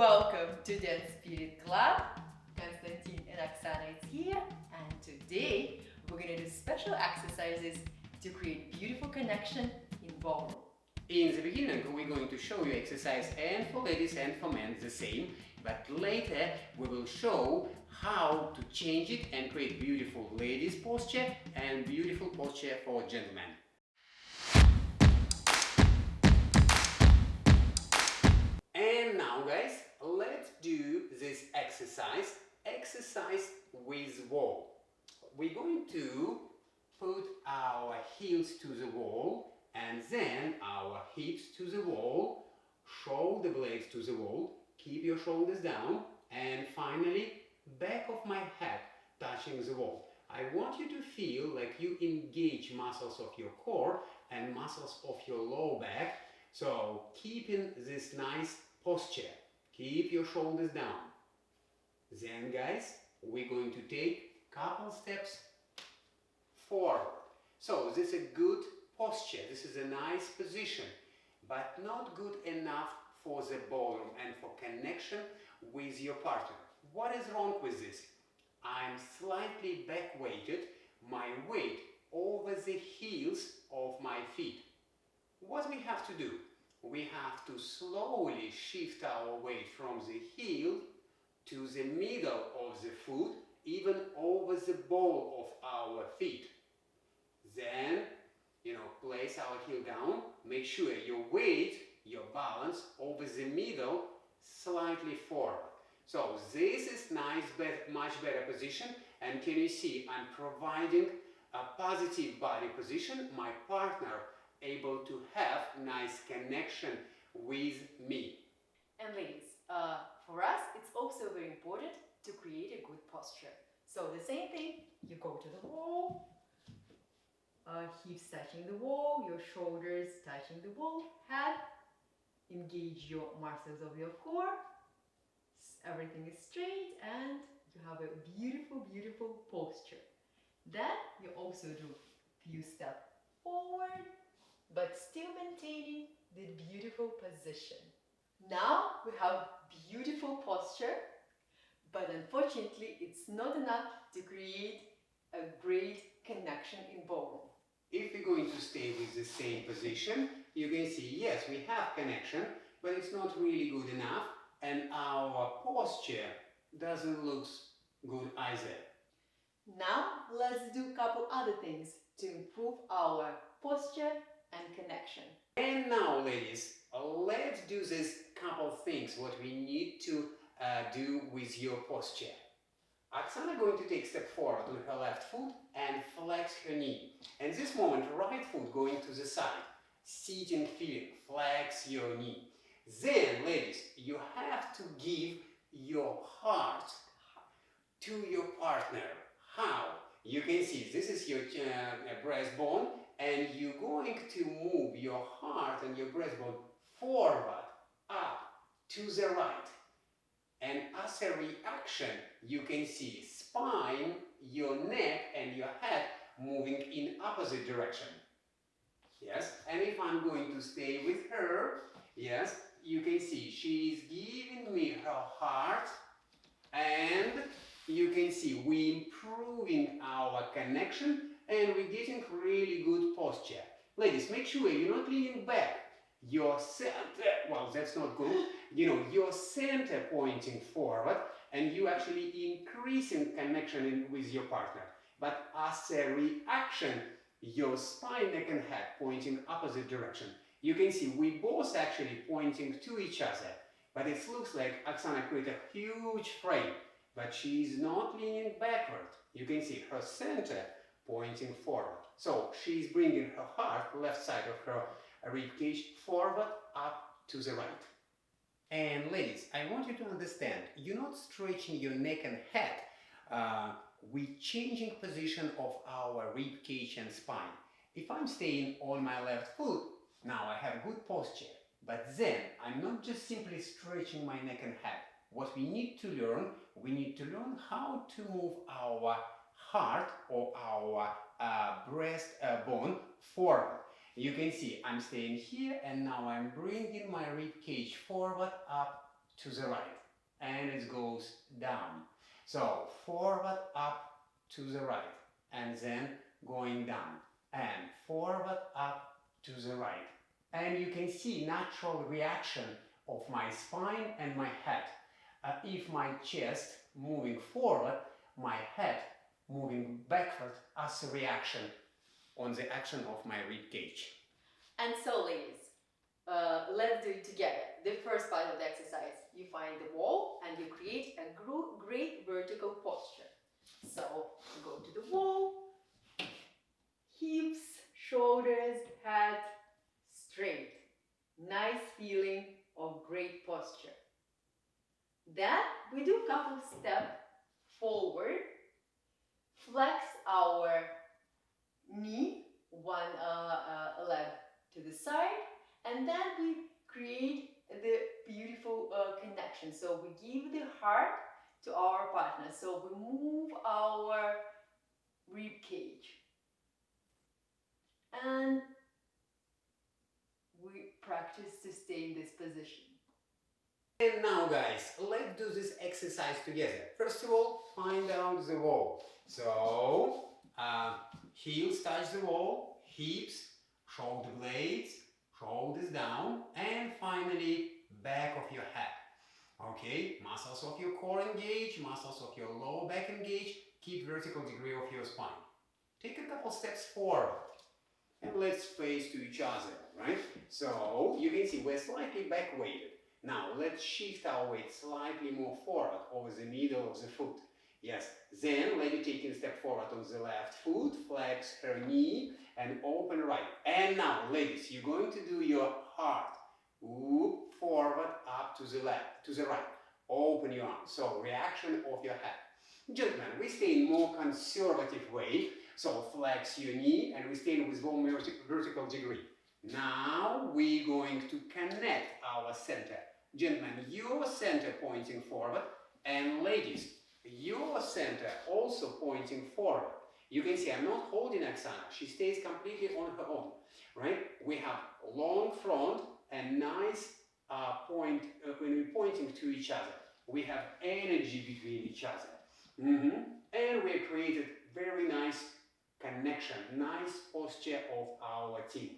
Welcome to Dance Spirit Club. Konstantin and Oksana is here, and today we're going to do special exercises to create beautiful connection in ballroom. In the beginning, we're going to show you exercise and for ladies and for men the same, but later we will show how to change it and create beautiful ladies posture and beautiful posture for gentlemen. And now guys, let's do this exercise with wall. We're going to put our heels to the wall and then our hips to the wall, shoulder blades to the wall, keep your shoulders down, and finally back of my head touching the wall. I want you to feel like you engage muscles of your core and muscles of your lower back. So keeping this nice posture, keep your shoulders down. Then guys, we're going to take couple steps forward. So this is a good posture, this is a nice position, but not good enough for the ballroom and for connection with your partner. What is wrong with this? I'm slightly back weighted, my weight over the heels of my feet. What we have to do? We have to slowly shift our weight from the heel to the middle of the foot, even over the ball of our feet. Then, place our heel down, make sure your weight, your balance over the middle, slightly forward. So this is nice, much better position, and can you see I'm providing a positive body position, my partner able to have nice connection with me. And ladies, for us it's also very important to create a good posture. So the same thing, you go to the wall, hips touching the wall, your shoulders touching the wall, head, engage your muscles of your core, everything is straight, and you have a beautiful, beautiful posture. Then you also do few steps forward, but still maintaining the beautiful position. Now we have beautiful posture, but unfortunately it's not enough to create a great connection in ballroom. If we're going to stay with the same position, you can see, yes, we have connection, but it's not really good enough, and our posture doesn't look good either. Now let's do a couple other things to improve our posture and connection. And now, ladies, let's do this couple things what we need to do with your posture. Oksana going to take a step forward on her left foot and flex her knee. And this moment, right foot going to the side, sitting feeling, flex your knee. Then, ladies, you have to give your heart to your partner. How? You can see this is your breastbone, and you're going to move your heart and your breastbone forward, up, to the right. And as a reaction, you can see spine, your neck and your head moving in opposite direction. Yes, and if I'm going to stay with her, yes, you can see she's giving me her heart, and you can see we're improving our connection and we're getting really good posture. Ladies, make sure you're not leaning back. Your center, well, that's not good. Your center pointing forward, and you actually increasing connection with your partner. But as a reaction, your spine, neck and head pointing opposite direction. You can see we both actually pointing to each other, but it looks like Oksana created a huge frame, but she's not leaning backward. You can see her center pointing forward. So she's bringing her heart, left side of her rib cage, forward, up to the right. And ladies, I want you to understand, you're not stretching your neck and head. We're changing position of our rib cage and spine. If I'm staying on my left foot, now I have good posture. But then I'm not just simply stretching my neck and head. What we need to learn how to move our heart or our breastbone forward. You can see I'm staying here, and now I'm bringing my rib cage forward, up to the right, and it goes down. So forward, up, to the right, and then going down, and forward, up, to the right. And you can see natural reaction of my spine and my head. If my chest moving forward, my head moving backward as a reaction on the action of my rib cage. And so, ladies, let's do it together. The first part of the exercise, you find the wall and you create a great vertical posture. So, go to the wall, hips, shoulders, head straight. Nice feeling of great posture. Then we do a couple of steps forward, flex our knee, one leg to the side, and then we create the beautiful connection. So we give the heart to our partner. So we move our rib cage. And we practice to stay in this position. And now guys, let's do this exercise together. First of all, find out the wall. So, heels touch the wall, hips, shoulder blades, shoulders down, and finally, back of your head. Okay, muscles of your core engage, muscles of your lower back engage, keep vertical degree of your spine. Take a couple steps forward, and let's face to each other, right? So, you can see we're slightly back weighted. Now, let's shift our weight slightly more forward over the middle of the foot. Yes, then lady taking a step forward on the left foot, flex her knee and open right. And now, ladies, you're going to do your heart. Whoop, forward, up to the left, to the right. Open your arms. So, reaction of your head. Gentlemen, we stay in more conservative way. So, flex your knee and we stay with one vertical degree. Now, we're going to connect our center. Gentlemen, your center pointing forward, and ladies, your center also pointing forward. You can see I'm not holding Oksana, she stays completely on her own, right? We have long front and nice point when we're pointing to each other. We have energy between each other. And we have created very nice connection, nice posture of our team.